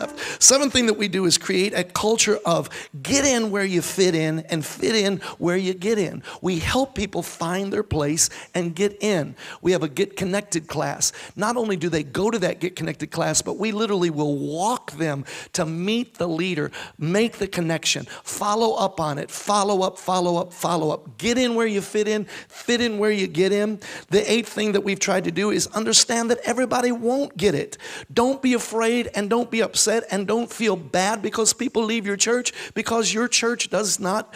left. Seventh thing that we do is create a culture of get in where you fit in and fit in where you get in. We help people find their place and get in. We have a Get Connected class. Not only do they go to that Get Connected class, but we literally will walk them to meet the leader, make the connection, follow up on it, follow up, follow up, follow up. Get in where you fit in where you get in. The eighth thing that we've tried to do is understand that everybody won't get it. Don't be afraid and don't be upset and don't feel bad because people leave your church because your church does not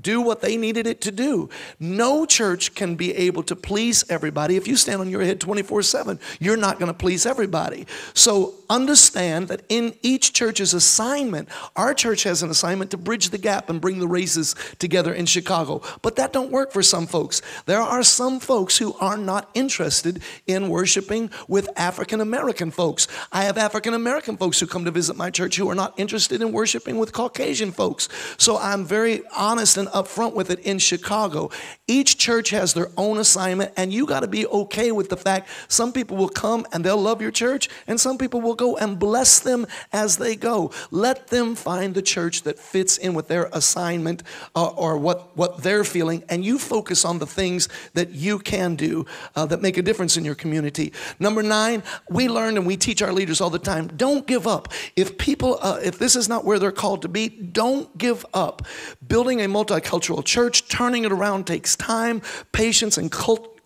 do what they needed it to do. No church can be able to please everybody. If you stand on your head 24/7, you're not going to please everybody. So understand that in each church's assignment, our church has an assignment to bridge the gap and bring the races together in Chicago. But that don't work for some folks. There are some folks who are not interested in worshiping with African American folks. I have African American folks who come to visit my church who are not interested in worshiping with Caucasian folks. So I'm very honest and upfront with it in Chicago. Each church has their own assignment, and you got to be okay with the fact some people will come and they'll love your church, and some people will go and bless them as they go. Let them find the church that fits in with their assignment or what they're feeling, and you focus on the things that you can do that make a difference in your community. Number 9, we learn and we teach our leaders all the time, don't give up. If people, if this is not where they're called to be, don't give up. Building a multicultural church, turning it around takes time, patience, and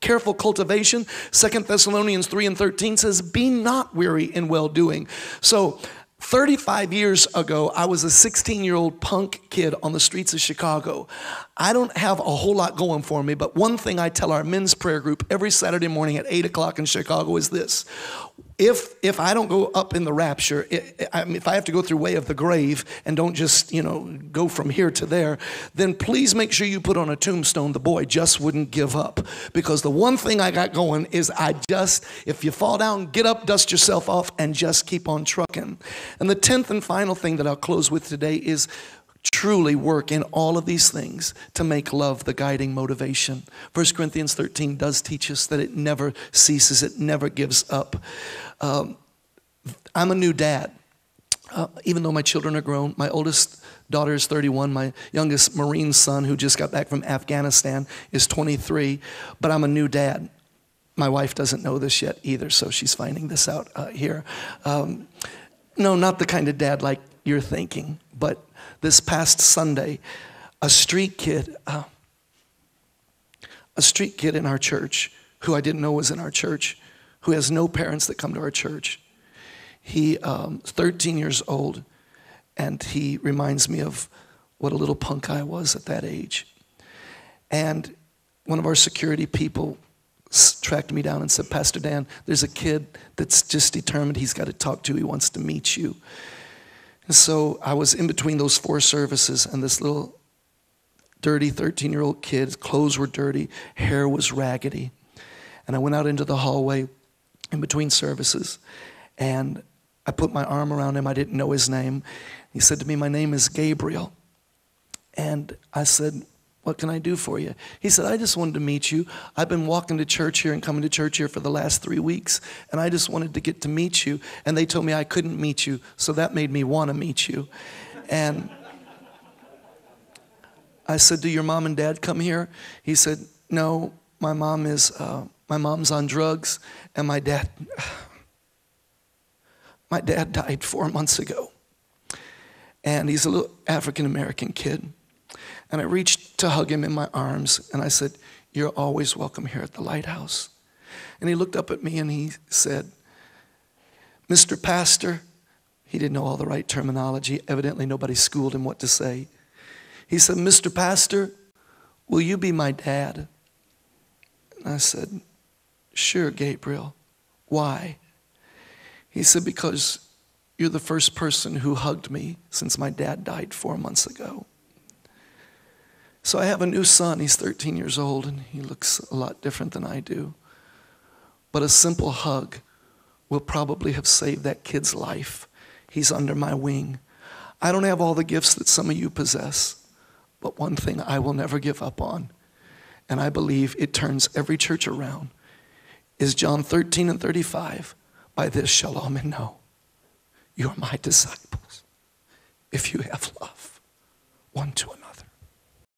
careful cultivation. 2 Thessalonians 3:13 says, be not weary in well-doing. So 35 years ago, I was a 16-year-old punk kid on the streets of Chicago. I don't have a whole lot going for me, but one thing I tell our men's prayer group every Saturday morning at 8 o'clock in Chicago is this. If I don't go up in the rapture, if I have to go through way of the grave and don't just, go from here to there, then please make sure you put on a tombstone, the boy just wouldn't give up. Because the one thing I got going is if you fall down, get up, dust yourself off, and just keep on trucking. And the 10th and final thing that I'll close with today is truly work in all of these things to make love the guiding motivation. 1 Corinthians 13 does teach us that it never ceases, it never gives up. I'm a new dad. Even though my children are grown, my oldest daughter is 31, my youngest Marine son who just got back from Afghanistan is 23, but I'm a new dad. My wife doesn't know this yet either, so she's finding this out here. No, not the kind of dad like you're thinking, but this past Sunday, a street kid in our church, who I didn't know was in our church, who has no parents that come to our church. He 13 years old, and he reminds me of what a little punk I was at that age. And one of our security people tracked me down and said, Pastor Dan, there's a kid that's just determined he's got to talk to you. He wants to meet you. And so I was in between those 4 services, and this little dirty 13-year-old kid, his clothes were dirty, hair was raggedy. And I went out into the hallway in between services, and I put my arm around him. I didn't know his name. He said to me, my name is Gabriel. And I said, what can I do for you? He said, I just wanted to meet you. I've been walking to church here and coming to church here for the last 3 weeks, and I just wanted to get to meet you. And they told me I couldn't meet you, so that made me want to meet you. And I said, do your mom and dad come here? He said, no, my mom's on drugs, and my dad died 4 months ago. And he's a little African-American kid. And I reached to hug him in my arms, and I said, you're always welcome here at the Lighthouse. And he looked up at me and he said, Mr. Pastor, he didn't know all the right terminology. Evidently nobody schooled him what to say. He said, Mr. Pastor, will you be my dad? And I said, sure, Gabriel. Why? He said, because you're the first person who hugged me since my dad died 4 months ago. So I have a new son. He's 13 years old, and he looks a lot different than I do. But a simple hug will probably have saved that kid's life. He's under my wing. I don't have all the gifts that some of you possess, but one thing I will never give up on, and I believe it turns every church around, is John 13:35. By this shall all men know You're my disciples if you have love one to another.